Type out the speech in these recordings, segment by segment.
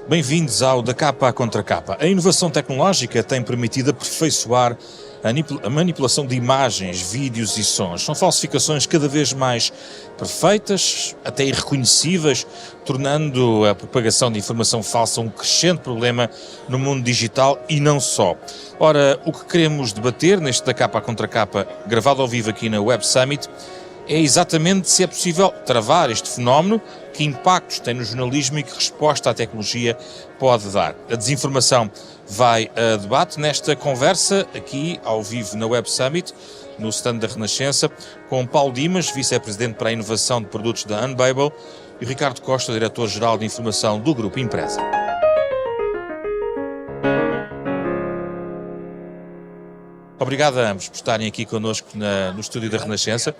Bem-vindos ao Da Capa à Contra Capa. A inovação tecnológica tem permitido aperfeiçoar a manipulação de imagens, vídeos e sons. São falsificações cada vez mais perfeitas, até irreconhecíveis, tornando a propagação de informação falsa um crescente problema no mundo digital e não só. Ora, o que queremos debater neste Da Capa à Contra Capa, gravado ao vivo aqui na Web Summit, é exatamente se é possível travar este fenómeno, que impactos tem no jornalismo e que resposta a tecnologia pode dar. A desinformação vai a debate nesta conversa, aqui ao vivo na Web Summit, no stand da Renascença, com Paulo Dimas, vice-presidente para a inovação de produtos da Unbabel, e Ricardo Costa, diretor-geral de informação do Grupo Impresa. Obrigado a ambos por estarem aqui connosco no estúdio da Renascença.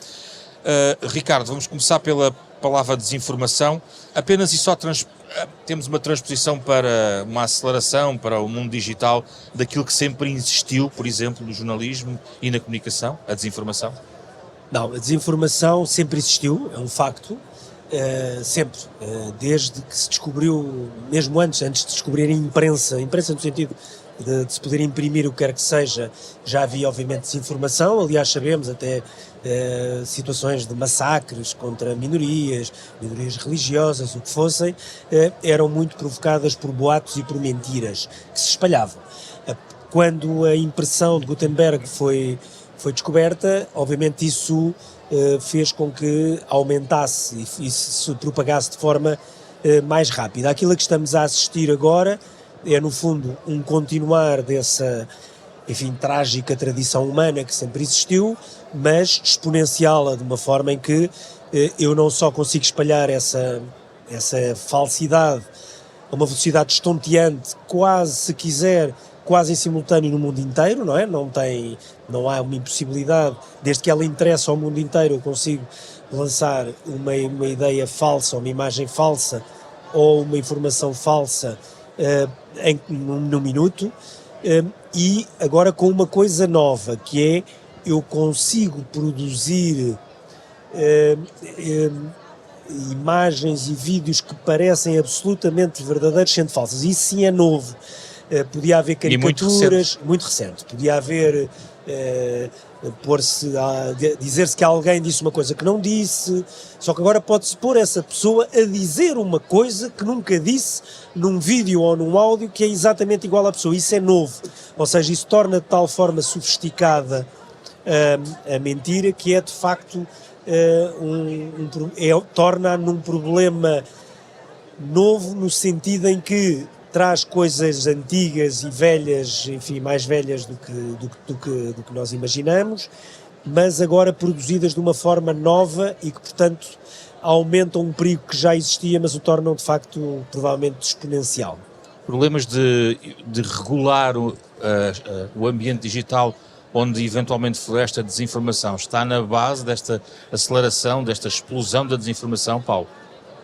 Ricardo, vamos começar pela palavra desinformação. Apenas e só temos uma transposição para uma aceleração para o mundo digital daquilo que sempre existiu, por exemplo, no jornalismo e na comunicação, a desinformação? Não, a desinformação sempre existiu, é um facto, sempre, desde que se descobriu, mesmo antes de descobrir a imprensa no sentido de se poder imprimir o que quer que seja, já havia obviamente desinformação. Aliás, sabemos até situações de massacres contra minorias religiosas, o que fossem, eram muito provocadas por boatos e por mentiras que se espalhavam. Quando a impressão de Gutenberg foi descoberta, obviamente isso fez com que aumentasse e se propagasse de forma mais rápida. Aquilo a que estamos a assistir agora é, no fundo, um continuar dessa, trágica tradição humana que sempre existiu, mas exponenciá-la de uma forma em que eu não só consigo espalhar essa falsidade a uma velocidade estonteante, quase, se quiser, quase em simultâneo no mundo inteiro, não é? Não há uma impossibilidade, desde que ela interessa ao mundo inteiro, eu consigo lançar uma ideia falsa, uma imagem falsa ou uma informação falsa num minuto, e agora com uma coisa nova, que é, eu consigo produzir imagens e vídeos que parecem absolutamente verdadeiros sendo falsos. Isso sim é novo. Podia haver caricaturas, muito recente. Podia haver dizer-se que alguém disse uma coisa que não disse, só que agora pode-se pôr essa pessoa a dizer uma coisa que nunca disse num vídeo ou num áudio que é exatamente igual à pessoa. Isso é novo, ou seja, isso torna de tal forma sofisticada a mentira que é de facto torna num problema novo, no sentido em que traz coisas antigas e velhas, mais velhas do que nós imaginamos, mas agora produzidas de uma forma nova e que, portanto, aumentam um perigo que já existia, mas o tornam, de facto, provavelmente exponencial. Problemas de regular o ambiente digital onde eventualmente floresta a desinformação está na base desta aceleração, desta explosão da desinformação, Paulo?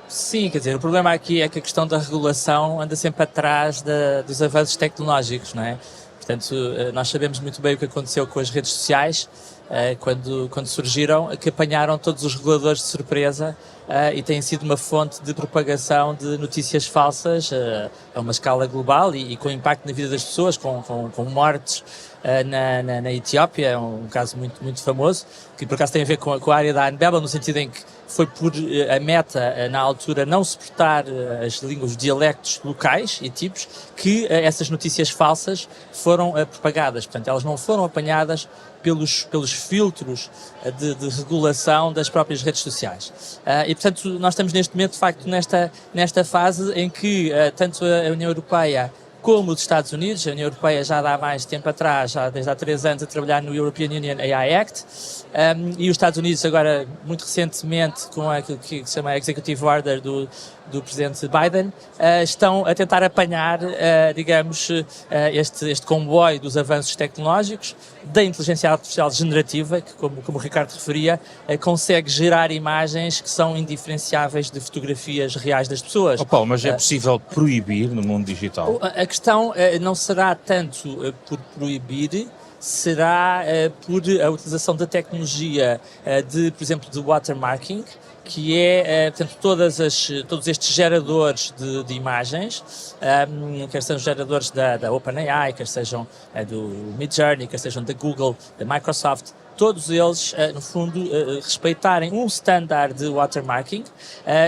Sim, quer dizer, o problema aqui é que a questão da regulação anda sempre atrás dos avanços tecnológicos, não é? Portanto, nós sabemos muito bem o que aconteceu com as redes sociais, quando surgiram, que apanharam todos os reguladores de surpresa e têm sido uma fonte de propagação de notícias falsas a uma escala global e com impacto na vida das pessoas, com mortes na Etiópia, é um caso muito, muito famoso, que por acaso tem a ver com a área da Unbabel, no sentido em que foi por a Meta, na altura, não suportar as línguas, os dialectos locais e tipos, que essas notícias falsas foram propagadas. Portanto, elas não foram apanhadas pelos filtros de regulação das próprias redes sociais. E, portanto, nós estamos neste momento, de facto, nesta fase em que tanto a União Europeia como os Estados Unidos, a União Europeia já há mais tempo atrás, já desde há 3 anos, a trabalhar no European Union AI Act, e os Estados Unidos agora, muito recentemente, com aquilo que se chama Executive Order do Presidente Biden, estão a tentar apanhar, este comboio dos avanços tecnológicos, da inteligência artificial generativa, que, como o Ricardo referia, consegue gerar imagens que são indiferenciáveis de fotografias reais das pessoas. Oh, Paulo, mas é possível proibir no mundo digital? A questão não será tanto por proibir, será por a utilização da tecnologia por exemplo, de watermarking, que é, portanto, todos estes geradores de imagens, quer sejam geradores da OpenAI, quer sejam do Midjourney, quer sejam da Google, da Microsoft, todos eles, no fundo, respeitarem um standard de watermarking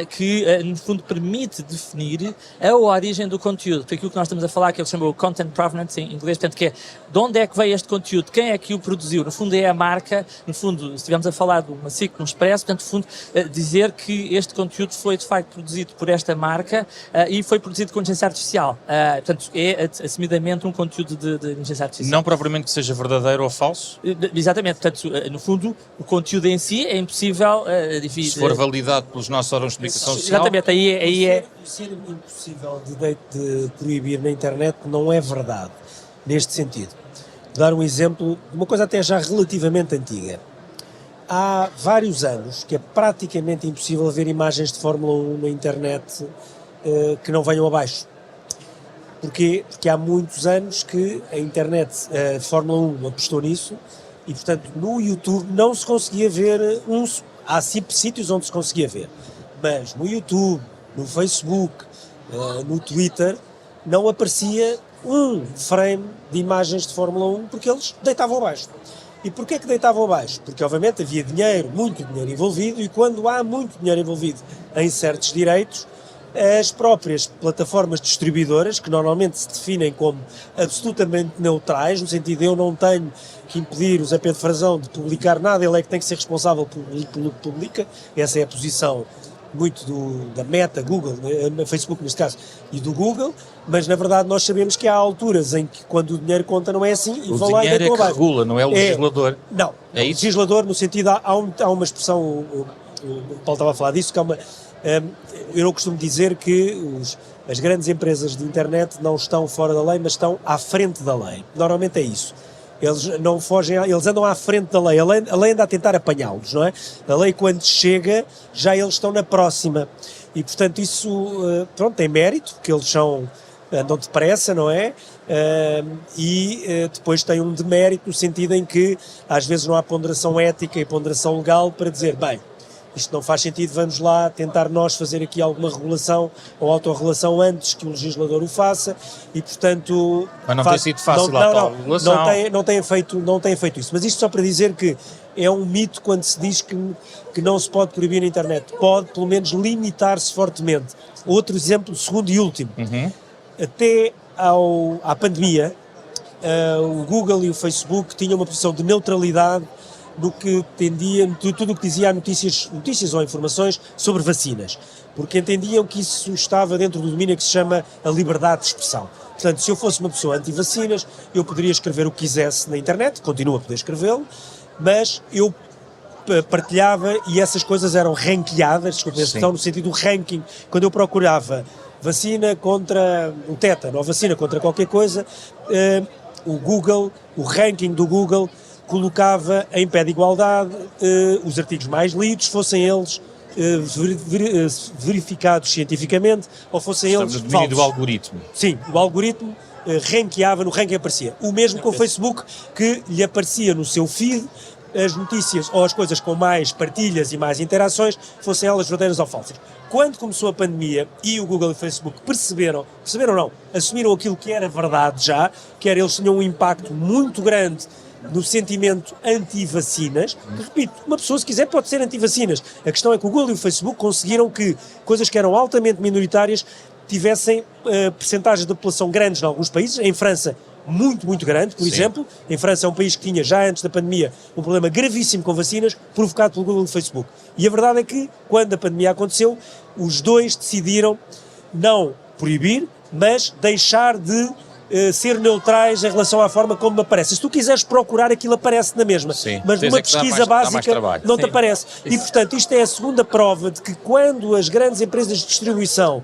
que, no fundo, permite definir a origem do conteúdo. Porque aquilo que nós estamos a falar, que ele chama o Content Provenance em inglês, portanto, que é de onde é que veio este conteúdo, quem é que o produziu. No fundo, é a marca, no fundo, se estivermos a falar de uma SIC, de um Expresso, portanto, no fundo, dizer que este conteúdo foi, de facto, produzido por esta marca e foi produzido com inteligência artificial. Portanto, é, assumidamente, um conteúdo de inteligência artificial. Não propriamente que seja verdadeiro ou falso? Exatamente. Portanto, no fundo, o conteúdo em si é impossível se for validado pelos nossos órgãos de comunicação social. Exatamente, aí é. Ser impossível de proibir na internet não é verdade, neste sentido. Vou dar um exemplo de uma coisa até já relativamente antiga. Há vários anos que é praticamente impossível ver imagens de Fórmula 1 na internet que não venham abaixo. Porquê? Porque há muitos anos que a internet, a Fórmula 1 apostou nisso. E, portanto, no YouTube não se conseguia ver há sítios onde se conseguia ver, mas no YouTube, no Facebook, no Twitter, não aparecia um frame de imagens de Fórmula 1 porque eles deitavam abaixo. E porquê que deitavam abaixo? Porque, obviamente, havia dinheiro, muito dinheiro envolvido, e quando há muito dinheiro envolvido em certos direitos, as próprias plataformas distribuidoras, que normalmente se definem como absolutamente neutrais, no sentido de eu não tenho que impedir o Zé Pedro Frazão de publicar nada, ele é que tem que ser responsável pelo que publica, essa é a posição muito da Meta, Google, Facebook neste caso, e do Google, mas na verdade nós sabemos que há alturas em que quando o dinheiro conta não é assim, e vão lá e deitam abaixo. O dinheiro é que regula, não é o legislador. Não, é o legislador no sentido, há uma expressão, o Paulo estava a falar disso, que há uma... eu não costumo dizer que as grandes empresas de internet não estão fora da lei, mas estão à frente da lei. Normalmente é isso. Eles não fogem, eles andam à frente da lei. A lei anda a tentar apanhá-los, não é? A lei, quando chega, já eles estão na próxima. E, portanto, isso, pronto, tem mérito, porque eles andam depressa, não é? Depois tem um demérito no sentido em que, às vezes, não há ponderação ética e ponderação legal para dizer, bem, isto não faz sentido, vamos lá tentar nós fazer aqui alguma regulação ou autorregulação antes que o legislador o faça e, portanto... Mas não tem sido fácil a autorregulação. Não tem feito isso. Mas isto só para dizer que é um mito quando se diz que não se pode proibir na internet. Pode, pelo menos, limitar-se fortemente. Outro exemplo, segundo e último. Até à pandemia, o Google e o Facebook tinham uma posição de neutralidade no que tendia, tudo o que dizia notícias ou informações sobre vacinas, porque entendiam que isso estava dentro do domínio que se chama a liberdade de expressão. Portanto, se eu fosse uma pessoa anti-vacinas, eu poderia escrever o que quisesse na internet, continuo a poder escrevê-lo, mas eu partilhava e essas coisas eram ranqueadas, desculpe a expressão, no sentido do ranking. Quando eu procurava vacina contra o tétano ou vacina contra qualquer coisa, o ranking do Google colocava em pé de igualdade os artigos mais lidos, fossem eles verificados cientificamente ou fossem eles falsos. Estamos no domínio do algoritmo. Sim, o algoritmo ranqueava, no ranking aparecia. O mesmo com o Facebook, que lhe aparecia no seu feed as notícias ou as coisas com mais partilhas e mais interações, fossem elas verdadeiras ou falsas. Quando começou a pandemia e o Google e o Facebook perceberam não, assumiram aquilo que era verdade já, que era eles tinham um impacto muito grande no sentimento anti-vacinas, que, repito, uma pessoa se quiser pode ser anti-vacinas. A questão é que o Google e o Facebook conseguiram que coisas que eram altamente minoritárias tivessem percentagens de população grandes em alguns países. Em França, muito, muito grande, por exemplo. Em França é um país que tinha, já antes da pandemia, um problema gravíssimo com vacinas, provocado pelo Google e o Facebook. E a verdade é que, quando a pandemia aconteceu, os dois decidiram não proibir, mas deixar de ser neutrais em relação à forma como aparece. Se tu quiseres procurar, aquilo aparece na mesma. Sim, mas numa pesquisa básica não te aparece. E, portanto, isto é a segunda prova de que quando as grandes empresas de distribuição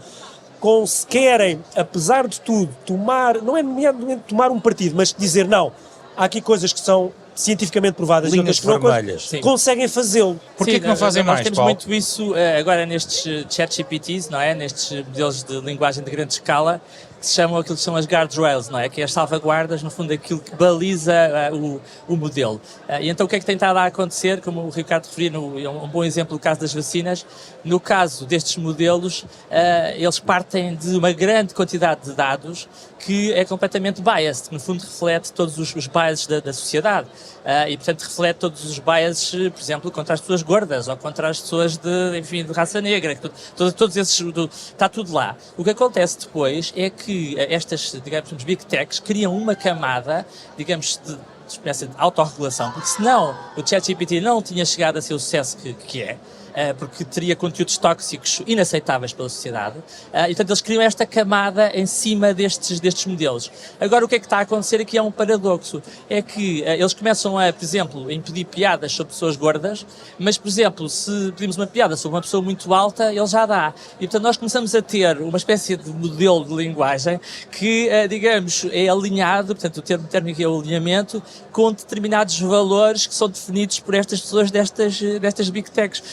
querem, apesar de tudo, tomar, não é nomeadamente tomar um partido, mas dizer não, há aqui coisas que são cientificamente provadas e Linhas outras que não vermelhas. conseguem fazê-lo. Porquê que não fazem nós mais, temos Paulo? muito isso agora nestes ChatGPTs, não é? Nestes modelos de linguagem de grande escala, que se chamam aquilo que são as guardrails, não é? Que é as salvaguardas, no fundo, aquilo que baliza o modelo. E então o que é que tem estado a acontecer, como o Ricardo referia, é um bom exemplo do caso das vacinas. No caso destes modelos, eles partem de uma grande quantidade de dados que é completamente biased, que no fundo reflete todos os biases da sociedade. E, portanto, reflete todos os biases, por exemplo, contra as pessoas gordas ou contra as pessoas de raça negra. Todos esses, está tudo lá. O que acontece depois é que estas, digamos, big techs criam uma camada, digamos, de espécie de autorregulação, porque senão o ChatGPT não tinha chegado a ser o sucesso que é. Porque teria conteúdos tóxicos inaceitáveis pela sociedade. E, portanto, eles criam esta camada em cima destes modelos. Agora, o que é que está a acontecer aqui é um paradoxo. É que eles começam a, por exemplo, a impedir piadas sobre pessoas gordas, mas, por exemplo, se pedimos uma piada sobre uma pessoa muito alta, ele já dá. E, portanto, nós começamos a ter uma espécie de modelo de linguagem que, digamos, é alinhado, portanto, o termo técnico é o alinhamento, com determinados valores que são definidos por estas pessoas destas big techs.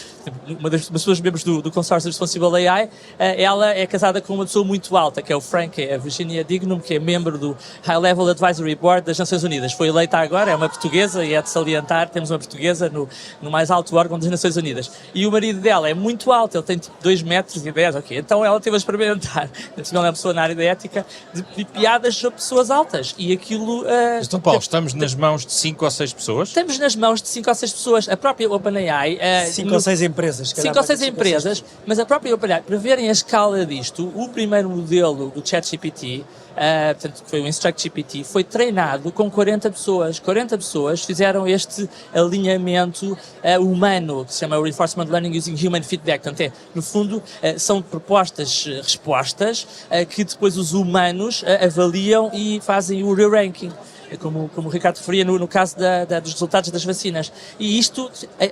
Uma das pessoas membros do consórcio Responsible AI, ela é casada com uma pessoa muito alta, que é o Frank, é a Virginia Dignum, que é membro do High Level Advisory Board das Nações Unidas. Foi eleita agora, é uma portuguesa, e é de salientar, temos uma portuguesa no mais alto órgão das Nações Unidas. E o marido dela é muito alto, ele tem tipo 2 metros e 10, ok. Então ela teve a experimentar, ela é uma pessoa na área da ética, de piadas sobre pessoas altas. E aquilo... Então, Paulo, estamos nas mãos de 5 ou 6 pessoas? Estamos nas mãos de 5 ou 6 pessoas. A própria OpenAI... 5 ou 6 empresas. 5 ou 6 empresas, mas a própria OpenAI, para verem a escala disto, o primeiro modelo do ChatGPT, portanto, que foi o InstructGPT, foi treinado com 40 pessoas. 40 pessoas fizeram este alinhamento humano, que se chama Reinforcement Learning Using Human Feedback. Portanto, no fundo, são propostas, respostas, que depois os humanos avaliam e fazem o re-ranking. Como o Ricardo referia no caso dos resultados das vacinas. E isto,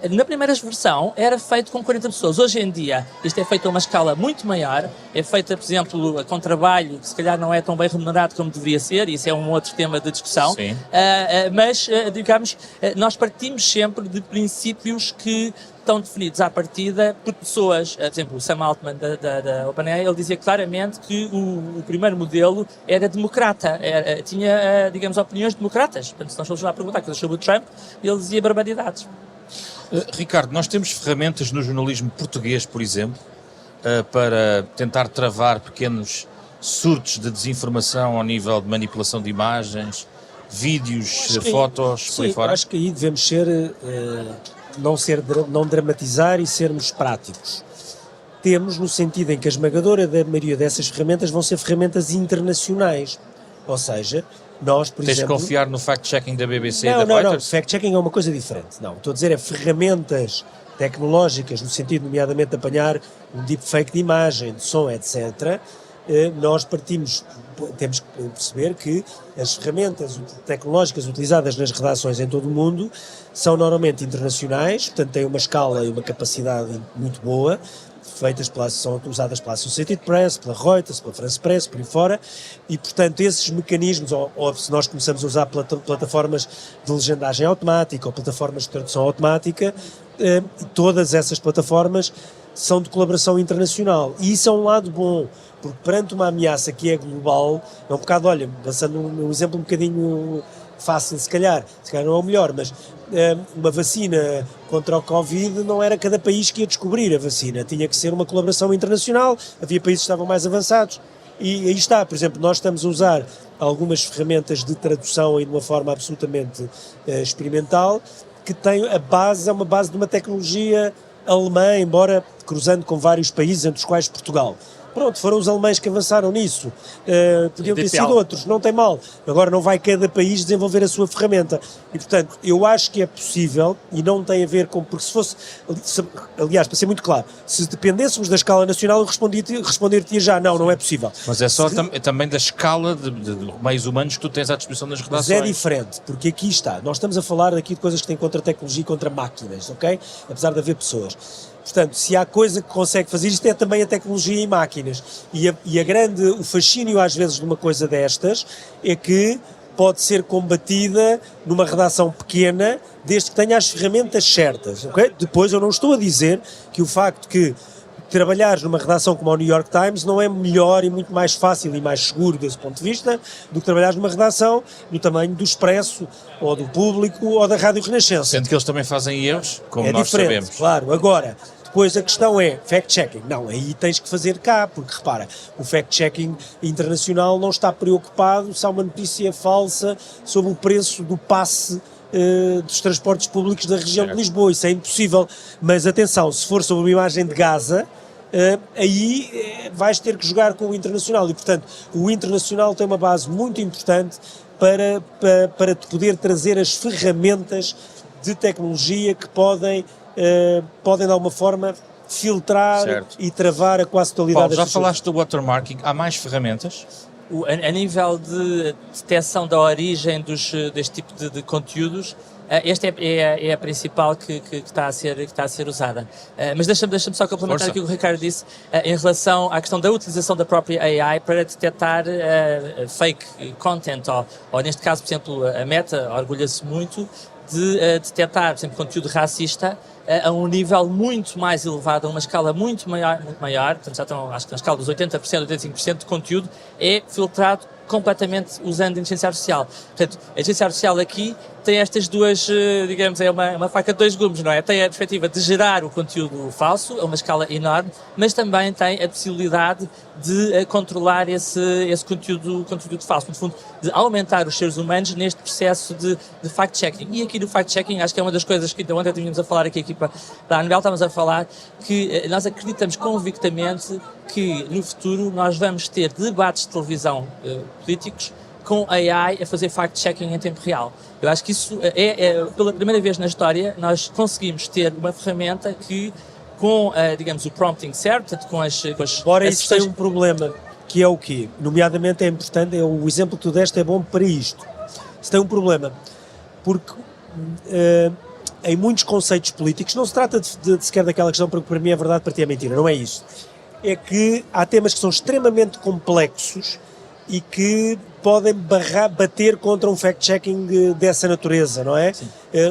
na primeira versão, era feito com 40 pessoas. Hoje em dia, isto é feito a uma escala muito maior, é feito, por exemplo, com trabalho que se calhar não é tão bem remunerado como deveria ser, e isso é um outro tema de discussão. Mas, digamos, nós partimos sempre de princípios que estão definidos à partida por pessoas, por exemplo, o Sam Altman da OpenAI, ele dizia claramente que o primeiro modelo era democrata, tinha, digamos, opiniões democratas. Portanto, se nós fomos lá perguntar coisas sobre o Trump, ele dizia barbaridades. Ricardo, nós temos ferramentas no jornalismo português, por exemplo, para tentar travar pequenos surtos de desinformação ao nível de manipulação de imagens, vídeos, fotos, por aí fora? Acho que aí devemos ser... não dramatizar e sermos práticos. Temos no sentido em que a esmagadora da maioria dessas ferramentas vão ser ferramentas internacionais. Ou seja, nós, por exemplo... Tens de confiar no fact-checking da BBC e da Reuters? Reuters? Não, fact-checking é uma coisa diferente. Não, estou a dizer ferramentas tecnológicas, no sentido, nomeadamente, de apanhar um deepfake de imagem, de som, etc., nós temos que perceber que as ferramentas tecnológicas utilizadas nas redações em todo o mundo são normalmente internacionais, portanto têm uma escala e uma capacidade muito boa, são usadas pela Associated Press, pela Reuters, pela France Press, por aí fora, e portanto esses mecanismos, ou se nós começamos a usar plataformas de legendagem automática ou plataformas de tradução automática, todas essas plataformas são de colaboração internacional, e isso é um lado bom, porque perante uma ameaça que é global, é um bocado, olha, passando um exemplo um bocadinho fácil se calhar não é o melhor, mas uma vacina contra o Covid não era cada país que ia descobrir a vacina, tinha que ser uma colaboração internacional, havia países que estavam mais avançados, e aí está, por exemplo, nós estamos a usar algumas ferramentas de tradução aí de uma forma absolutamente experimental, que tem é uma base de uma tecnologia alemã, embora cruzando com vários países, entre os quais Portugal. Pronto, foram os alemães que avançaram nisso, podiam ter sido outros, não tem mal, agora não vai cada país desenvolver a sua ferramenta, e portanto eu acho que é possível, e não tem a ver com, porque se fosse, aliás, para ser muito claro, se dependêssemos da escala nacional eu responder-te já, não é possível. Mas é só também da escala de meios humanos que tu tens à disposição das redações. Mas é diferente, porque aqui está, nós estamos a falar aqui de coisas que têm contra a tecnologia e contra máquinas, ok? Apesar de haver pessoas. Portanto, se há coisa que consegue fazer isto é também a tecnologia e máquinas. E o fascínio às vezes de uma coisa destas é que pode ser combatida numa redação pequena, desde que tenha as ferramentas certas, ok? Depois eu não estou a dizer que o facto que trabalhares numa redação como a New York Times não é melhor e muito mais fácil e mais seguro desse ponto de vista do que trabalhares numa redação do tamanho do Expresso, ou do Público, ou da Rádio Renascença. Sendo que eles também fazem erros, como É nós diferente, sabemos. claro. Agora, depois a questão é fact-checking. Não, aí tens que fazer cá, porque repara, o fact-checking internacional não está preocupado se há uma notícia falsa sobre o preço do passe dos transportes públicos da região de Lisboa. Isso é impossível. Mas atenção, se for sobre uma imagem de Gaza, aí vais ter que jogar com o internacional. E, portanto, o internacional tem uma base muito importante para te poder trazer as ferramentas de tecnologia que podem de alguma forma filtrar e travar a quase totalidade Paulo, já das falaste do watermarking, há mais ferramentas? A nível de detecção da origem deste tipo de conteúdos, esta é a principal que está a ser usada. Mas deixa-me só complementar aquilo que o Ricardo disse em relação à questão da utilização da própria AI para detectar fake content, ou neste caso, por exemplo, a Meta orgulha-se muito de detectar, por exemplo, conteúdo racista a um nível muito mais elevado, a uma escala muito maior, portanto já estão, acho que na escala dos 80%, 85% de conteúdo é filtrado completamente usando a inteligência artificial. Portanto, a inteligência artificial aqui tem estas duas, digamos, é uma faca de dois gumes, não é? Tem a perspectiva de gerar o conteúdo falso a uma escala enorme, mas também tem a possibilidade de controlar esse conteúdo falso, no fundo, de aumentar os seres humanos neste processo de fact-checking. E aqui no fact-checking, acho que é uma das coisas que ontem tínhamos a falar aqui, a equipa da Anabel, estamos a falar que nós acreditamos convictamente que no futuro nós vamos ter debates de televisão políticos com AI a fazer fact-checking em tempo real. Eu acho que isso pela primeira vez na história, nós conseguimos ter uma ferramenta que, com, digamos, o prompting certo, portanto, com as Ora, isso tem um problema, que é o quê? Nomeadamente é importante, o exemplo que tu deste é bom para isto. Isso tem um problema, porque em muitos conceitos políticos, não se trata de sequer daquela questão, porque para mim é verdade, para ti é mentira, não é isso. É que há temas que são extremamente complexos e que podem bater contra um fact-checking dessa natureza, não é?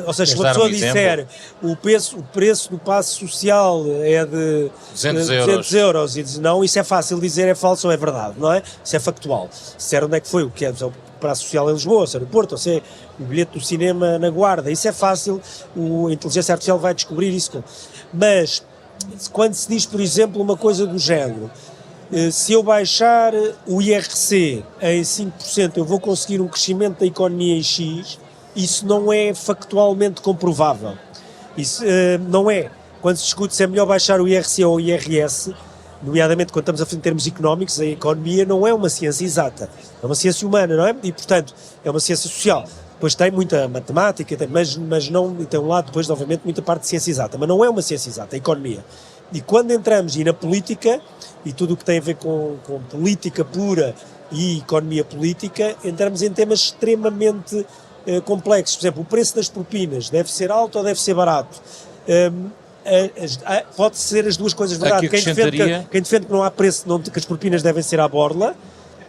Ou seja, se uma pessoa disser o preço do passe social é de 200 euros e diz não, isso é fácil dizer, é falso ou é verdade, não é? Isso é factual. Se é onde é que foi, o que é o passe social em Lisboa, se é no Porto, ou se é o bilhete do cinema na Guarda, isso é fácil, a inteligência artificial vai descobrir isso. Mas quando se diz, por exemplo, uma coisa do género, se eu baixar o IRC em 5%, eu vou conseguir um crescimento da economia em X, isso não é factualmente comprovável. Isso não é. Quando se discute se é melhor baixar o IRC ou o IRS, nomeadamente quando estamos a falar em termos económicos, a economia não é uma ciência exata, é uma ciência humana, não é? E, portanto, é uma ciência social. Depois tem muita matemática, mas não, e tem um lado depois, obviamente, muita parte de ciência exata, mas não é uma ciência exata, a economia. E quando entramos na política, e tudo o que tem a ver com política pura e economia política, entramos em temas extremamente complexos. Por exemplo, o preço das propinas deve ser alto ou deve ser barato? Pode ser as duas coisas verdade. Quem defende que não há preço, que as propinas devem ser à borla,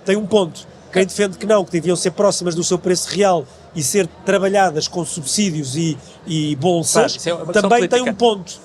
tem um ponto. Quem defende que não, que deviam ser próximas do seu preço real e ser trabalhadas com subsídios e bolsas, também tem um ponto. Isso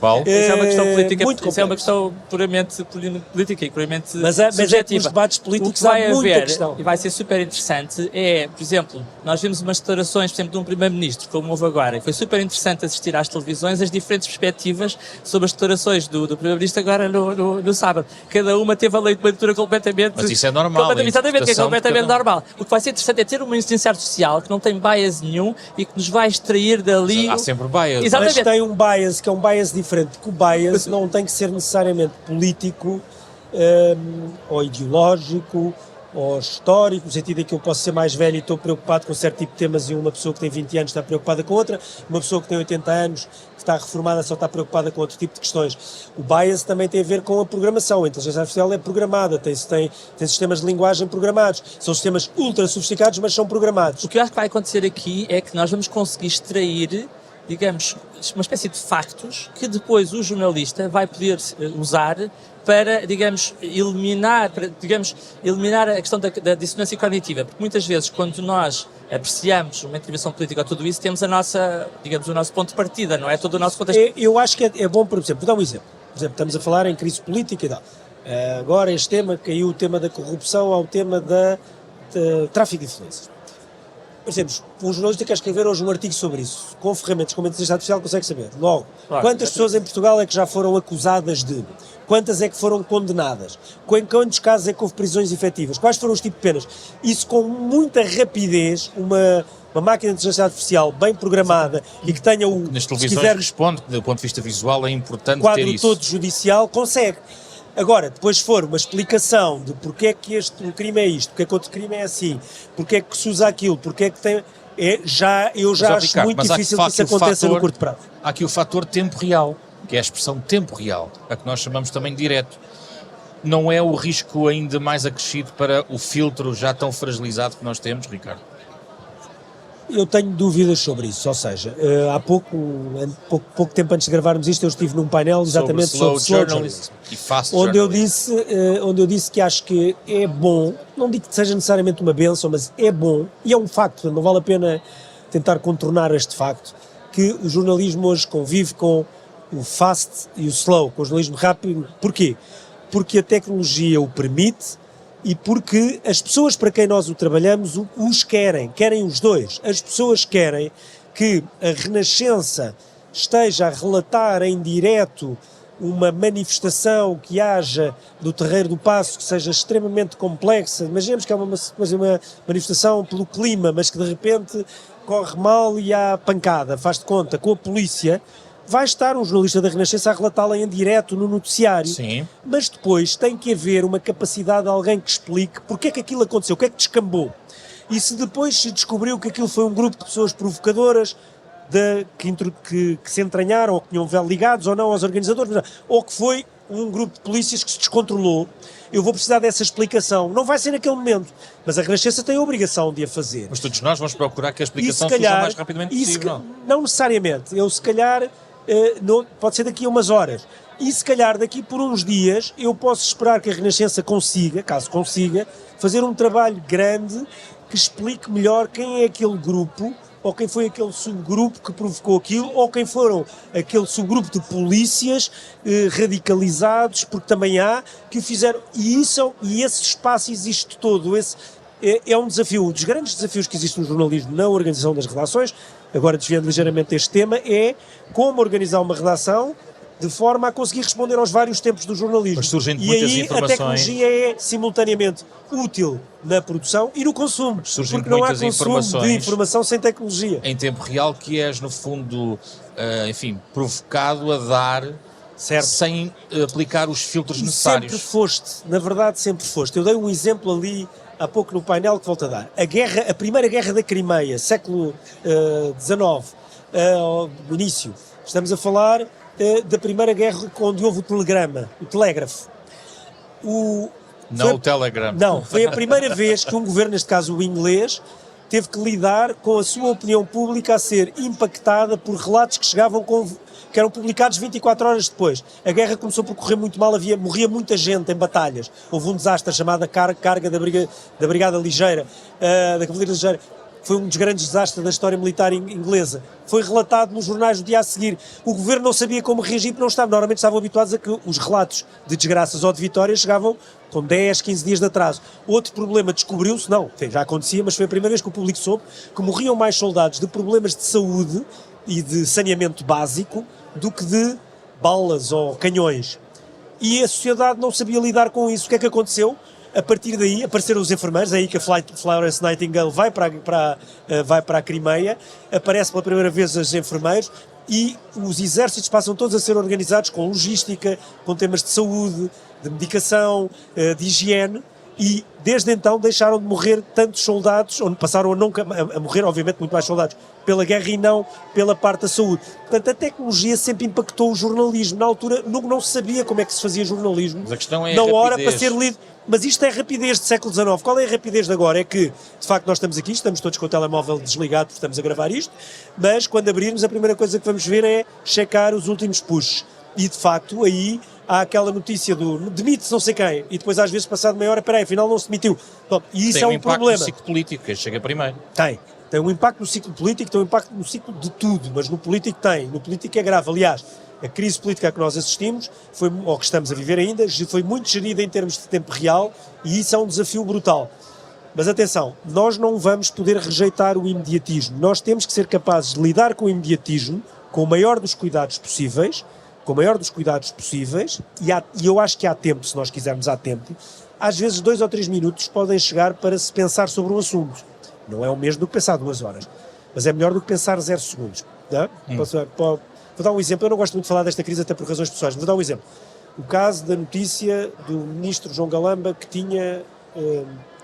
é uma questão política, isso é uma questão puramente política e puramente subjetiva. Mas é que nos debates políticos há muita questão. E vai ser super interessante, por exemplo, nós vimos umas declarações, por exemplo, de um primeiro-ministro, como houve agora, e foi super interessante assistir às televisões as diferentes perspectivas sobre as declarações do primeiro-ministro agora no sábado. Cada uma teve a leitura completamente... Mas isso é normal. Exatamente, que é completamente normal. O que vai ser interessante é ter uma inteligência artificial que não tem bias nenhum e que nos vai extrair dali... Há sempre bias. Exatamente. Mas tem um bias que é um bias diferente, porque o bias não tem que ser necessariamente político ou ideológico ou histórico, no sentido em que eu posso ser mais velho e estou preocupado com certo tipo de temas e uma pessoa que tem 20 anos está preocupada com outra, uma pessoa que tem 80 anos que está reformada só está preocupada com outro tipo de questões. O bias também tem a ver com a programação. A inteligência artificial é programada, tem sistemas de linguagem programados, são sistemas ultra sofisticados, mas são programados. O que eu acho que vai acontecer aqui é que nós vamos conseguir extrair, digamos, uma espécie de factos que depois o jornalista vai poder usar para, digamos, eliminar a questão da dissonância cognitiva, porque muitas vezes quando nós apreciamos uma intervenção política ou tudo isso, temos o nosso ponto de partida, não é todo o nosso contexto. Eu acho que é bom, por exemplo, vou dar um exemplo. Por exemplo, estamos a falar em crise política e tal. Agora este tema, caiu o tema da corrupção ao tema da tráfico de influências. Por exemplo, um jornalista quer escrever hoje um artigo sobre isso, com ferramentas como a inteligência artificial consegue saber. Logo, quantas pessoas em Portugal é que já foram acusadas de? Quantas é que foram condenadas? Em quantos casos é que houve prisões efetivas? Quais foram os tipos de penas? Isso com muita rapidez, uma máquina de inteligência artificial bem programada e que tenha nas televisões responde, do ponto de vista visual é importante ter isso. O quadro todo judicial consegue. Agora, depois se for uma explicação de porque é que um crime é isto, porque é que outro crime é assim, porque é que se usa aquilo, porque é que tem... eu já acho Ricardo, muito difícil que isso aconteça no curto prazo. Há aqui o fator tempo real, que é a expressão tempo real, a que nós chamamos também de direto. Não é o risco ainda mais acrescido para o filtro já tão fragilizado que nós temos, Ricardo? Eu tenho dúvidas sobre isso, ou seja, há pouco tempo antes de gravarmos isto, eu estive num painel exatamente sobre slow journalism, onde eu disse que acho que é bom, não digo que seja necessariamente uma bênção, mas é bom, e é um facto, não vale a pena tentar contornar este facto, que o jornalismo hoje convive com o fast e o slow, com o jornalismo rápido. Porquê? Porque a tecnologia o permite, e porque as pessoas para quem nós o trabalhamos os querem os dois. As pessoas querem que a Renascença esteja a relatar em direto uma manifestação que haja do Terreiro do Paço que seja extremamente complexa. Imaginemos que é uma manifestação pelo clima, mas que de repente corre mal e há pancada, faz de conta, com a polícia. Vai estar um jornalista da Renascença a relatá-la em direto no noticiário. Sim. Mas depois tem que haver uma capacidade de alguém que explique porque é que aquilo aconteceu, o que é que descambou. E se depois se descobriu que aquilo foi um grupo de pessoas provocadoras que se entranharam ou que tinham ligados ou não aos organizadores, ou que foi um grupo de polícias que se descontrolou, eu vou precisar dessa explicação. Não vai ser naquele momento, mas a Renascença tem a obrigação de a fazer. Mas todos nós vamos procurar que a explicação seja o mais rapidamente possível. Não necessariamente. Eu se calhar... pode ser daqui a umas horas, e se calhar daqui por uns dias eu posso esperar que a Renascença consiga, caso consiga, fazer um trabalho grande que explique melhor quem é aquele grupo, ou quem foi aquele subgrupo que provocou aquilo, ou quem foram aquele subgrupo de polícias radicalizados, porque também há, que o fizeram, e esse espaço existe todo, é um desafio, um dos grandes desafios que existe no jornalismo, na organização das redações. Agora, desviando ligeiramente deste tema, é como organizar uma redação de forma a conseguir responder aos vários tempos do jornalismo. Mas surgem muitas informações. A tecnologia é simultaneamente útil na produção e no consumo. Surgem porque não há muitas consumo informações de informação sem tecnologia. Em tempo real, que és, no fundo, provocado a dar, certo, sem aplicar os filtros necessários. Sempre foste, na verdade sempre foste. Eu dei um exemplo ali há pouco no painel que volto a dar. A primeira guerra da Crimeia, século XIX, no início. Estamos a falar da primeira guerra onde houve o telegrama, o telégrafo. O telegrama. Não, foi a primeira vez que um governo, neste caso o inglês, teve que lidar com a sua opinião pública a ser impactada por relatos que chegavam que eram publicados 24 horas depois. A guerra começou por correr muito mal, morria muita gente em batalhas. Houve um desastre chamado carga da Brigada Ligeira, da Cavalaria Ligeira. Foi um dos grandes desastres da história militar inglesa. Foi relatado nos jornais no dia a seguir. O governo não sabia como reagir, porque normalmente estavam habituados a que os relatos de desgraças ou de vitórias chegavam com 10, 15 dias de atraso. Outro problema descobriu-se, já acontecia, mas foi a primeira vez que o público soube que morriam mais soldados de problemas de saúde e de saneamento básico do que de balas ou canhões. E a sociedade não sabia lidar com isso. O que é que aconteceu? A partir daí apareceram os enfermeiros, aí que a Florence Nightingale vai para a Crimeia, aparece pela primeira vez os enfermeiros e os exércitos passam todos a ser organizados com logística, com temas de saúde, de medicação, de higiene, e desde então deixaram de morrer tantos soldados, onde passaram a morrer, obviamente, muito mais soldados pela guerra e não pela parte da saúde. Portanto, a tecnologia sempre impactou o jornalismo. Na altura não se sabia como é que se fazia jornalismo. Mas a questão é na hora para ser lido. Mas isto é a rapidez do século XIX. Qual é a rapidez de agora? É que, de facto, nós estamos aqui, estamos todos com o telemóvel desligado, porque estamos a gravar isto, mas quando abrirmos, a primeira coisa que vamos ver é checar os últimos pushes. E, de facto, aí há aquela notícia do demite-se não sei quem, e depois às vezes passado meia hora, peraí, afinal não se demitiu. Bom, e isso Tem é um impacto problema. no ciclo político, que chega primeiro. Tem um impacto no ciclo político, tem um impacto no ciclo de tudo, mas no político tem. No político é grave. Aliás, a crise política a que nós assistimos, ou que estamos a viver ainda, foi muito gerida em termos de tempo real, e isso é um desafio brutal. Mas atenção, nós não vamos poder rejeitar o imediatismo. Nós temos que ser capazes de lidar com o imediatismo com o maior dos cuidados possíveis, e eu acho que há tempo, se nós quisermos, há tempo. Às vezes 2 ou 3 minutos podem chegar para se pensar sobre um assunto. Não é o mesmo do que pensar 2 horas, mas é melhor do que pensar 0 segundos. Tá? Vou dar um exemplo, eu não gosto muito de falar desta crise até por razões pessoais, mas vou dar um exemplo. O caso da notícia do ministro João Galamba que tinha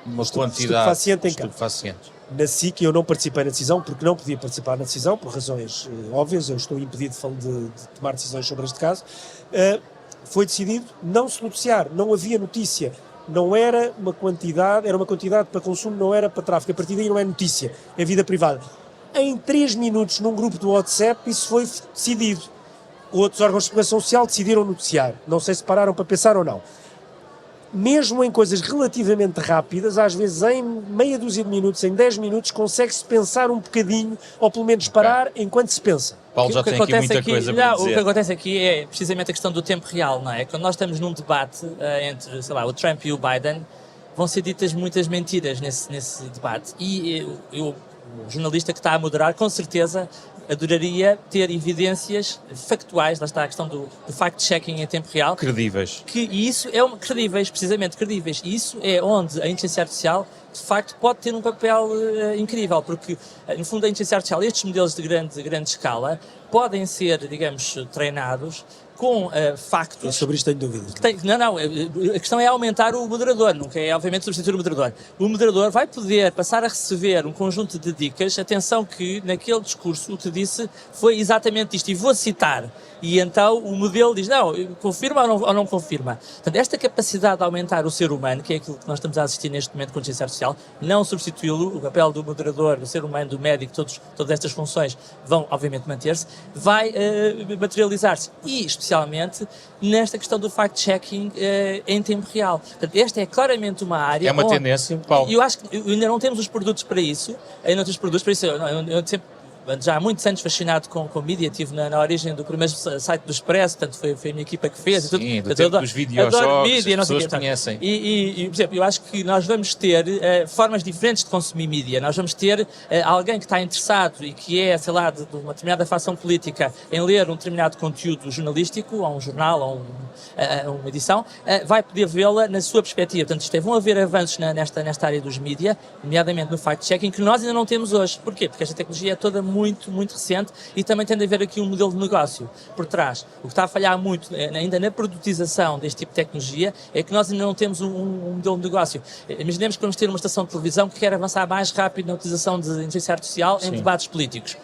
Uma estupefaciente em quantidade casa. Na SIC, eu não participei na decisão, porque não podia participar na decisão, por razões óbvias, eu estou impedido de tomar decisões sobre este caso. Foi decidido não se noticiar, não havia notícia, não era uma quantidade, era uma quantidade para consumo, não era para tráfego, a partir daí não é notícia, é vida privada. Em 3 minutos, num grupo do WhatsApp, isso foi decidido. Outros órgãos de comunicação social decidiram noticiar, não sei se pararam para pensar ou não. Mesmo em coisas relativamente rápidas, às vezes em meia dúzia de minutos, em 10 minutos, consegue-se pensar um bocadinho, ou pelo menos parar enquanto se pensa. Paulo já tem aqui muita coisa para dizer. O que acontece aqui é precisamente a questão do tempo real, não é? Quando nós estamos num debate entre, sei lá, o Trump e o Biden, vão ser ditas muitas mentiras nesse debate. E o jornalista que está a moderar, com certeza, adoraria ter evidências factuais, lá está a questão do fact-checking em tempo real. Credíveis. E isso é credíveis, precisamente credíveis. E isso é onde a inteligência artificial, de facto, pode ter um papel incrível, porque, no fundo, a inteligência artificial, estes modelos de grande escala, podem ser, digamos, treinados com factos... Sobre isto tenho dúvidas. A questão é aumentar o moderador, nunca é, obviamente, substituir o moderador. O moderador vai poder passar a receber um conjunto de dicas, atenção que naquele discurso o que disse foi exatamente isto, e vou citar. E então o modelo diz, não, confirma ou não confirma. Portanto, esta capacidade de aumentar o ser humano, que é aquilo que nós estamos a assistir neste momento com a inteligência artificial, não substituí-lo, o papel do moderador, do ser humano, do médico, todas estas funções vão, obviamente, manter-se, vai materializar-se. E, especialmente, nesta questão do fact-checking em tempo real. Portanto, esta é claramente uma área... É uma tendência, Paulo. Eu acho que ainda não temos os produtos para isso, por isso eu sempre... Já há muitos anos fascinado com mídia, estive na origem do primeiro site do Expresso, portanto foi a minha equipa que fez. Sim, do tempo dos videojogos, mídia, as pessoas conhecem. E, por exemplo, eu acho que nós vamos ter formas diferentes de consumir mídia. Nós vamos ter alguém que está interessado e que é, sei lá, de uma determinada facção política em ler um determinado conteúdo jornalístico, ou um jornal, ou uma edição, vai poder vê-la na sua perspectiva. Portanto, vão haver avanços nesta área dos mídia, nomeadamente no fact-checking, que nós ainda não temos hoje. Porquê? Porque esta tecnologia é toda muito recente e também tem de haver aqui um modelo de negócio por trás. O que está a falhar muito ainda na produtização deste tipo de tecnologia é que nós ainda não temos um modelo de negócio. Imaginemos que vamos ter uma estação de televisão que quer avançar mais rápido na utilização de inteligência artificial em debates políticos.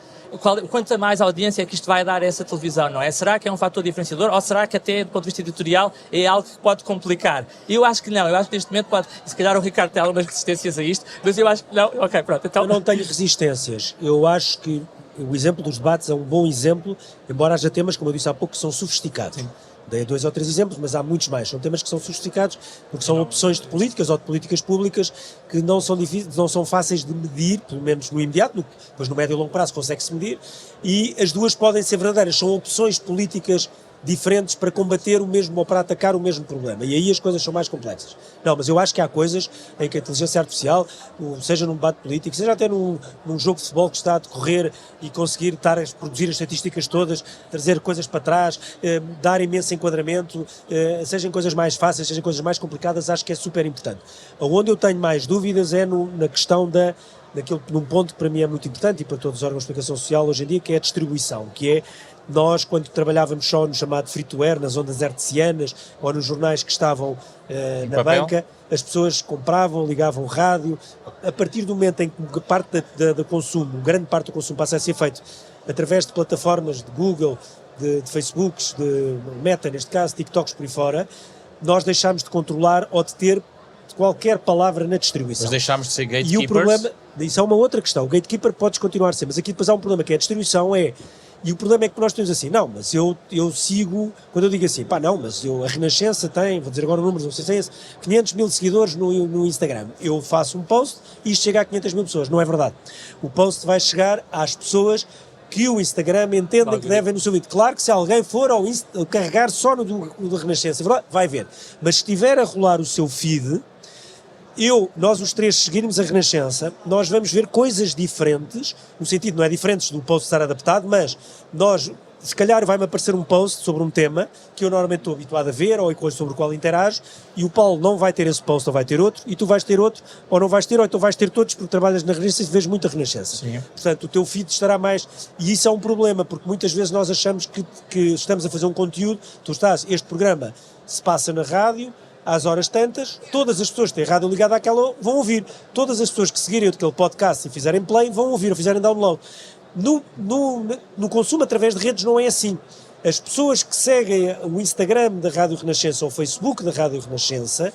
Quanto mais audiência é que isto vai dar a essa televisão, não é? Será que é um fator diferenciador ou será que até do ponto de vista editorial é algo que pode complicar? Eu acho que não, eu acho que neste momento pode, se calhar o Ricardo tem algumas resistências a isto, mas eu acho que não, ok, pronto. Então... Eu não tenho resistências, eu acho que o exemplo dos debates é um bom exemplo, embora haja temas, como eu disse há pouco, que são sofisticados. Sim. Dei 2 ou 3 exemplos, mas há muitos mais. São temas que são sofisticados, porque são opções de políticas ou de políticas públicas que não são fáceis de medir, pelo menos no imediato, depois no médio e longo prazo consegue-se medir, e as duas podem ser verdadeiras, são opções políticas diferentes para combater o mesmo ou para atacar o mesmo problema, e aí as coisas são mais complexas. Não, mas eu acho que há coisas em que a inteligência artificial, seja num debate político, seja até num jogo de futebol que está a decorrer e conseguir estar a produzir as estatísticas todas, trazer coisas para trás, dar imenso enquadramento, sejam coisas mais fáceis, sejam coisas mais complicadas, acho que é super importante. Onde eu tenho mais dúvidas é na questão num ponto que para mim é muito importante e para todos os órgãos de comunicação social hoje em dia, que é a distribuição, que é nós, quando trabalhávamos só no chamado free-to-air, nas ondas hertzianas ou nos jornais que estavam na banca, as pessoas compravam, ligavam o rádio. A partir do momento em que parte do consumo, grande parte do consumo passa a ser feito através de plataformas de Google, de Facebooks, de Meta, neste caso, TikToks por aí fora, nós deixámos de controlar ou de ter qualquer palavra na distribuição. Mas deixámos de ser gatekeepers? E o problema, isso é uma outra questão, o gatekeeper podes continuar a ser, mas aqui depois há um problema que é a distribuição E o problema é que nós temos assim, não, mas eu sigo, quando eu digo assim, pá, não, mas a Renascença tem, vou dizer agora o número, não sei se é esse, 500 mil seguidores no Instagram. Eu faço um post e isto chega a 500 mil pessoas. Não é verdade. O post vai chegar às pessoas que o Instagram entendem que devem no seu vídeo. Claro que se alguém for ao carregar só no do Renascença, vai ver. Mas se estiver a rolar o seu feed, nós os três seguirmos a Renascença, nós vamos ver coisas diferentes, no sentido, não é diferentes do post estar adaptado, mas se calhar vai-me aparecer um post sobre um tema que eu normalmente estou habituado a ver ou sobre o qual interajo, e o Paulo não vai ter esse post ou vai ter outro, e tu vais ter outro ou não vais ter, ou então vais ter todos porque trabalhas na Renascença e vês muita Renascença. Sim. Portanto, o teu feed estará mais... E isso é um problema, porque muitas vezes nós achamos que estamos a fazer um conteúdo, este programa se passa na rádio, às horas tantas, todas as pessoas que têm a rádio ligada àquela vão ouvir. Todas as pessoas que seguirem aquele podcast e fizerem play vão ouvir ou fizerem download. No consumo através de redes não é assim. As pessoas que seguem o Instagram da Rádio Renascença ou o Facebook da Rádio Renascença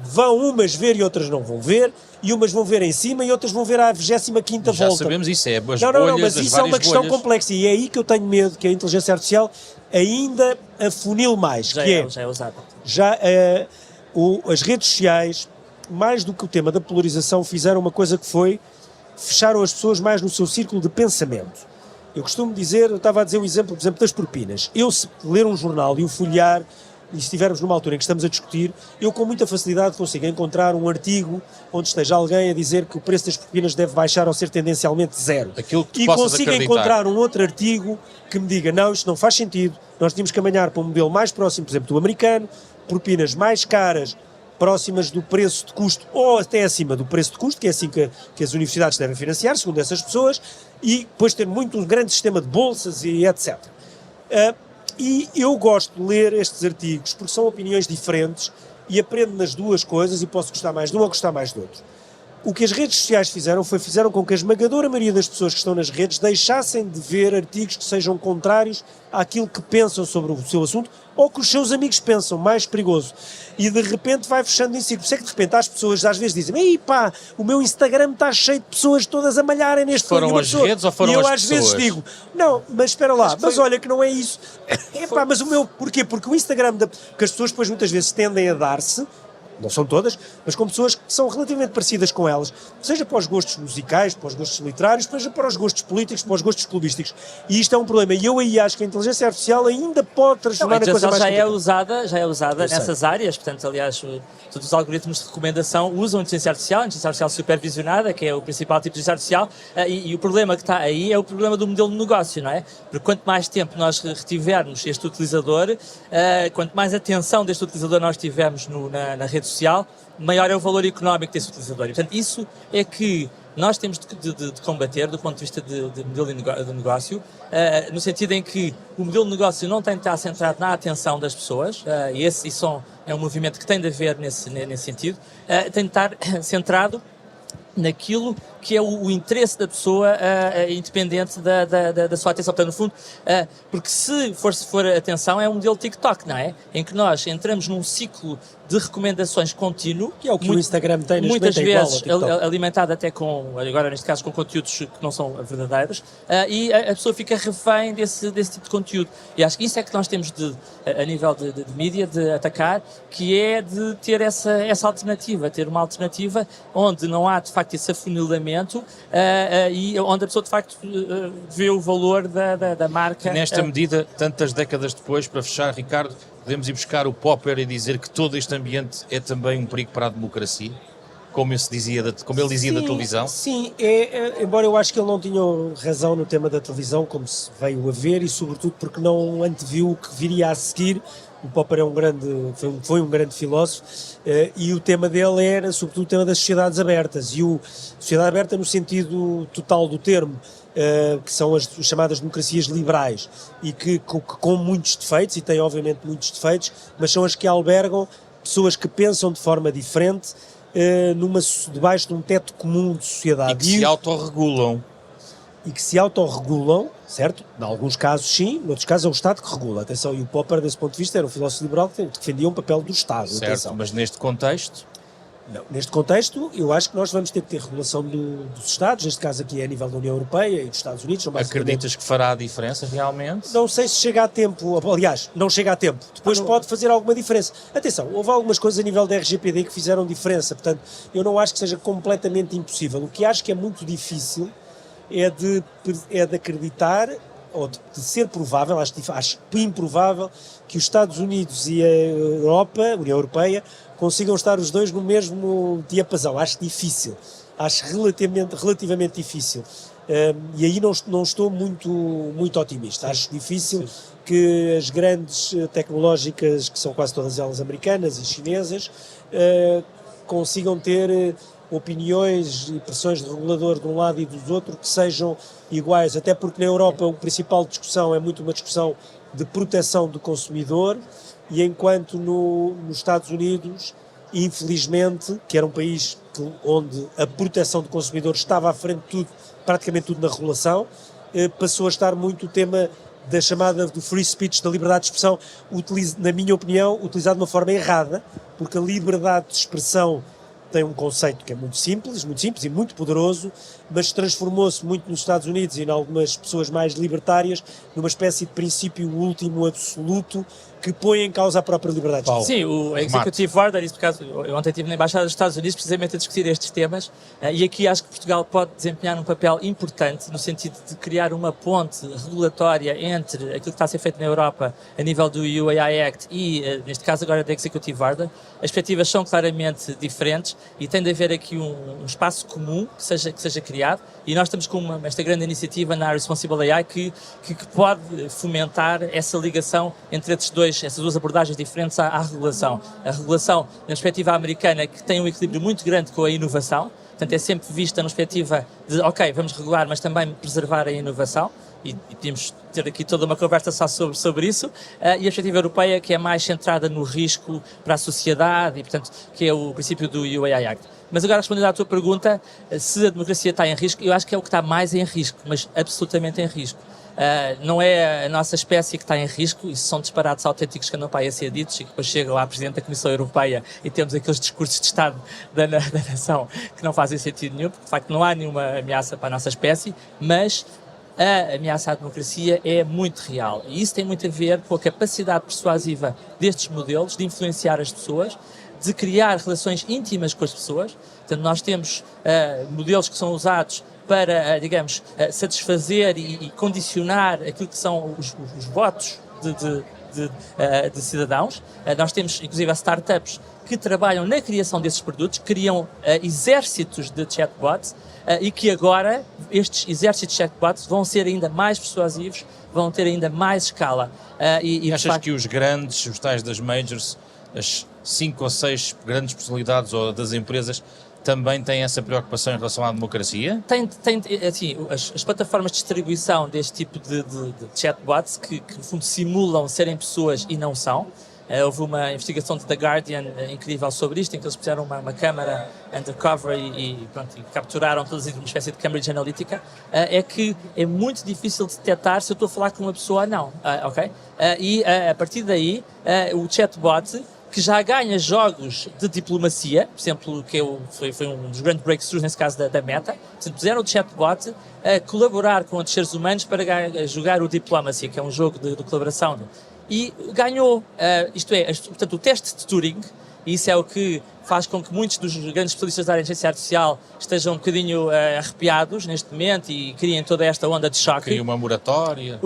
vão umas ver e outras não vão ver, e umas vão ver em cima e outras vão ver à 25ª volta. Já sabemos isso, é as bolhas, não, mas isso é uma questão bolhas. complexa e é aí que eu tenho medo que a inteligência artificial ainda afunile mais. Já é usada. As redes sociais, mais do que o tema da polarização, fizeram uma coisa que foi, fecharam as pessoas mais no seu círculo de pensamento. Eu costumo dizer, eu estava a dizer o exemplo, por exemplo, das propinas. Eu, se ler um jornal e o folhear, e se estivermos numa altura em que estamos a discutir, eu com muita facilidade consigo encontrar um artigo onde esteja alguém a dizer que o preço das propinas deve baixar ou ser tendencialmente zero. Aquilo que tu e possas consigo acreditar. encontrar um outro artigo que me diga, não, isto não faz sentido, nós tínhamos que caminhar para um modelo mais próximo, por exemplo, do americano, propinas mais caras, próximas do preço de custo ou até acima do preço de custo, que é assim que as universidades devem financiar, segundo essas pessoas, e depois ter um grande sistema de bolsas e etc. E eu gosto de ler estes artigos porque são opiniões diferentes e aprendo nas duas coisas e posso gostar mais de um ou gostar mais do outro. O que as redes sociais fizeram com que a esmagadora maioria das pessoas que estão nas redes deixassem de ver artigos que sejam contrários àquilo que pensam sobre o seu assunto ou que os seus amigos pensam, mais perigoso. E de repente vai fechando em círculo. Por isso é que de repente as pessoas às vezes dizem, ei pá, o meu Instagram está cheio de pessoas todas a malharem neste Foram as redes ou foram as pessoas? E eu às vezes digo, não, mas espera lá, mas olha que não é isso. Epá, mas o meu, porquê? Porque o Instagram, porque as pessoas depois muitas vezes tendem a dar-se, não são todas, mas com pessoas que são relativamente parecidas com elas, seja para os gostos musicais, para os gostos literários, seja para os gostos políticos, para os gostos clubísticos. E isto é um problema. E eu aí acho que a inteligência artificial ainda pode transformar a coisa mais complicada. Já é usada nessas áreas, portanto, aliás, todos os algoritmos de recomendação usam a inteligência artificial supervisionada, que é o principal tipo de inteligência artificial, e o problema que está aí é o problema do modelo de negócio, não é? Porque quanto mais tempo nós retivermos este utilizador, quanto mais atenção deste utilizador nós tivermos na rede social, maior é o valor económico desse utilizador. E, portanto, isso é que nós temos de combater do ponto de vista de modelo de negócio, no sentido em que o modelo de negócio não tem de estar centrado na atenção das pessoas, e isso é um movimento que tem de haver nesse sentido, tem de estar centrado naquilo que é o interesse da pessoa, independente da sua atenção. Portanto, no fundo, porque se for atenção, é um modelo TikTok, não é? Em que nós entramos num ciclo de recomendações contínuo. Que é o que o Instagram tem, muitas vezes é igual alimentado até agora neste caso, com conteúdos que não são verdadeiros, e a pessoa fica refém desse tipo de conteúdo. E acho que isso é que nós temos a nível de mídia, de atacar, que é de ter essa alternativa, ter uma alternativa onde não há, de facto, esse afunilamento, e onde a pessoa, de facto, vê o valor da marca. Nesta medida, tantas décadas depois, para fechar, Ricardo, podemos ir buscar o Popper e dizer que todo este ambiente é também um perigo para a democracia, como ele dizia da televisão? Sim, embora eu acho que ele não tinha razão no tema da televisão, como se veio a ver, e sobretudo porque não anteviu o que viria a seguir. O Popper foi um grande filósofo, e o tema dele era sobretudo o tema das sociedades abertas, e sociedade aberta no sentido total do termo, que são as chamadas democracias liberais, e que com muitos defeitos, e têm obviamente muitos defeitos, mas são as que albergam pessoas que pensam de forma diferente, debaixo de um teto comum de sociedade. E que se autorregulam. E que se autorregulam, certo? Em alguns casos sim, em outros casos é o Estado que regula. Atenção, e o Popper, desse ponto de vista, era um filósofo liberal que defendia um papel do Estado. Certo, atenção. mas neste contexto... Não. Neste contexto, eu acho que nós vamos ter que ter regulação dos Estados, neste caso aqui é a nível da União Europeia e dos Estados Unidos. Acreditas que fará a diferença realmente? Não sei se chega a tempo, aliás, não chega a tempo. Depois pode fazer alguma diferença. Atenção, houve algumas coisas a nível da RGPD que fizeram diferença, portanto, eu não acho que seja completamente impossível. O que acho que é muito difícil é de acreditar, ou de ser provável, acho improvável, que os Estados Unidos e a Europa, a União Europeia, consigam estar os dois no mesmo diapasão. Acho difícil. Acho relativamente difícil. E aí não estou muito otimista. Acho difícil que as grandes tecnológicas, que são quase todas elas americanas e chinesas, consigam ter opiniões e pressões de regulador de um lado e do outro que sejam iguais, até porque na Europa a principal discussão é muito uma discussão de proteção do consumidor, e enquanto nos Estados Unidos, infelizmente, que era um país onde a proteção do consumidor estava à frente de tudo, praticamente tudo na regulação, passou a estar muito o tema da chamada do free speech, da liberdade de expressão, na minha opinião, utilizado de uma forma errada, porque a liberdade de expressão tem um conceito que é muito simples e muito poderoso, mas transformou-se muito nos Estados Unidos e em algumas pessoas mais libertárias numa espécie de princípio último absoluto que põe em causa a própria liberdade. Sim, o Executive Order, isso por causa, eu ontem estive na Embaixada dos Estados Unidos precisamente a discutir estes temas, e aqui acho que Portugal pode desempenhar um papel importante no sentido de criar uma ponte regulatória entre aquilo que está a ser feito na Europa a nível do UAI Act e, neste caso agora, da Executive Order. As perspectivas são claramente diferentes e tem de haver aqui um espaço comum que seja criado, e nós estamos com esta grande iniciativa na Responsible AI que pode fomentar essa ligação entre essas duas abordagens diferentes à regulação. A regulação, na perspectiva americana, que tem um equilíbrio muito grande com a inovação, portanto é sempre vista na perspectiva de, ok, vamos regular, mas também preservar a inovação, e podíamos ter aqui toda uma conversa só sobre isso, e a perspectiva europeia, que é mais centrada no risco para a sociedade, e portanto, que é o princípio do UAI Act. Mas agora, respondendo à tua pergunta, se a democracia está em risco, eu acho que é o que está mais em risco, mas absolutamente em risco. Não é a nossa espécie que está em risco, isso são disparates autênticos que andam para aí a ser ditos e que depois chegam à Presidente da Comissão Europeia e temos aqueles discursos de Estado da nação que não fazem sentido nenhum, porque de facto não há nenhuma ameaça para a nossa espécie, mas a ameaça à democracia é muito real, e isso tem muito a ver com a capacidade persuasiva destes modelos de influenciar as pessoas, de criar relações íntimas com as pessoas. Portanto, nós temos modelos que são usados para, digamos, satisfazer e condicionar aquilo que são os votos de cidadãos. Nós temos, inclusive, startups que trabalham na criação desses produtos, criam exércitos de chatbots, e que agora estes exércitos de chatbots vão ser ainda mais persuasivos, vão ter ainda mais escala. E achas que os grandes, os tais das majors, as 5 ou 6 grandes personalidades ou das empresas, também têm essa preocupação em relação à democracia? Tem assim, as plataformas de distribuição deste tipo de chatbots que no fundo simulam serem pessoas e não são. Houve uma investigação de The Guardian incrível sobre isto, em que eles puseram uma câmara undercover e capturaram todas uma espécie de Cambridge Analytica. É que é muito difícil de detectar se eu estou a falar com uma pessoa ou não. Ok? E a partir daí, o chatbot, que já ganha jogos de diplomacia, por exemplo, que foi um dos grandes breakthroughs, nesse caso da Meta, portanto, puseram o chatbot a colaborar com outros seres humanos para jogar o Diplomacy, que é um jogo de colaboração, e ganhou, isto é, portanto, o teste de Turing, e isso é o que faz com que muitos dos grandes especialistas da área de inteligência artificial estejam um bocadinho arrepiados neste momento e criem toda esta onda de choque. Criam uma moratória.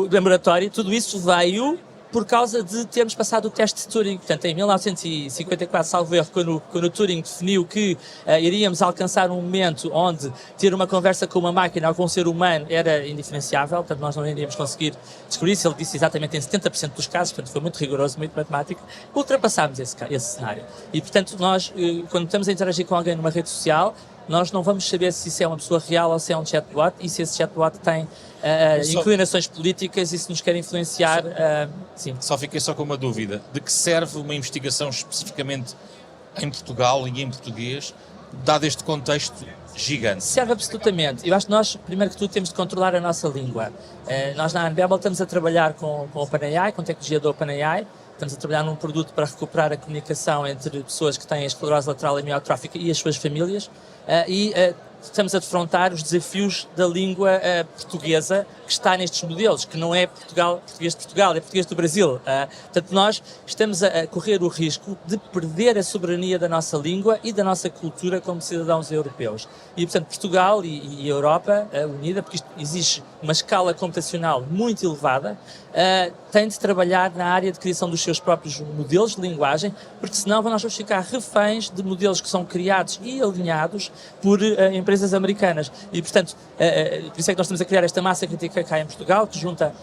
Tudo isso veio por causa de termos passado o teste de Turing. Portanto, em 1954, salvo erro, quando o Turing definiu que iríamos alcançar um momento onde ter uma conversa com uma máquina ou com um ser humano era indiferenciável, portanto nós não iríamos conseguir descobrir isso. Ele disse exatamente em 70% dos casos, portanto foi muito rigoroso, muito matemático. Ultrapassámos esse cenário. E, portanto, nós, quando estamos a interagir com alguém numa rede social, nós não vamos saber se isso é uma pessoa real ou se é um chatbot, e se esse chatbot tem inclinações políticas e se nos quer influenciar. Sim. Só fiquei com uma dúvida. De que serve uma investigação especificamente em Portugal e em português, dado este contexto gigante? Serve absolutamente. Eu acho que nós, primeiro que tudo, temos de controlar a nossa língua. Nós na Unbabel estamos a trabalhar com o OpenAI, com a tecnologia do OpenAI, Estamos a trabalhar num produto para recuperar a comunicação entre pessoas que têm a esclerose lateral amiotrófica e as suas famílias. Estamos a defrontar os desafios da língua portuguesa que está nestes modelos, que não é português de Portugal, é português do Brasil. Portanto, nós estamos a correr o risco de perder a soberania da nossa língua e da nossa cultura como cidadãos europeus. E, portanto, Portugal e a Europa unida, porque isto exige uma escala computacional muito elevada, tem de trabalhar na área de criação dos seus próprios modelos de linguagem, porque senão nós vamos ficar reféns de modelos que são criados e alinhados por empresas americanas. E, portanto, por isso é que nós estamos a criar esta massa crítica cá em Portugal, que junta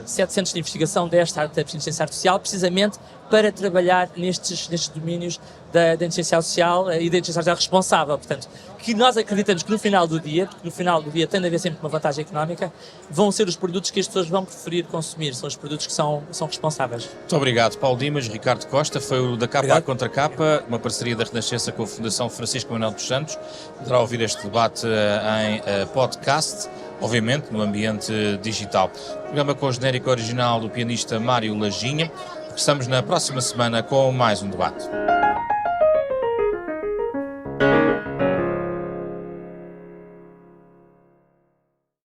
7 centros de investigação de inteligência artificial, precisamente para trabalhar nestes domínios da inteligência artificial e da inteligência artificial responsável. Portanto, que nós acreditamos que no final do dia, porque no final do dia tem de haver sempre uma vantagem económica, vão ser os produtos que as pessoas vão preferir consumir, são os produtos que são responsáveis. Muito obrigado, Paulo Dimas. Ricardo Costa, foi o da Capa Contra Capa, uma parceria da Renascença com a Fundação Francisco Manuel dos Santos. Poderá ouvir este debate em podcast, obviamente no ambiente digital. Programa com o genérico original do pianista Mário Laginha. Estamos na próxima semana com mais um debate.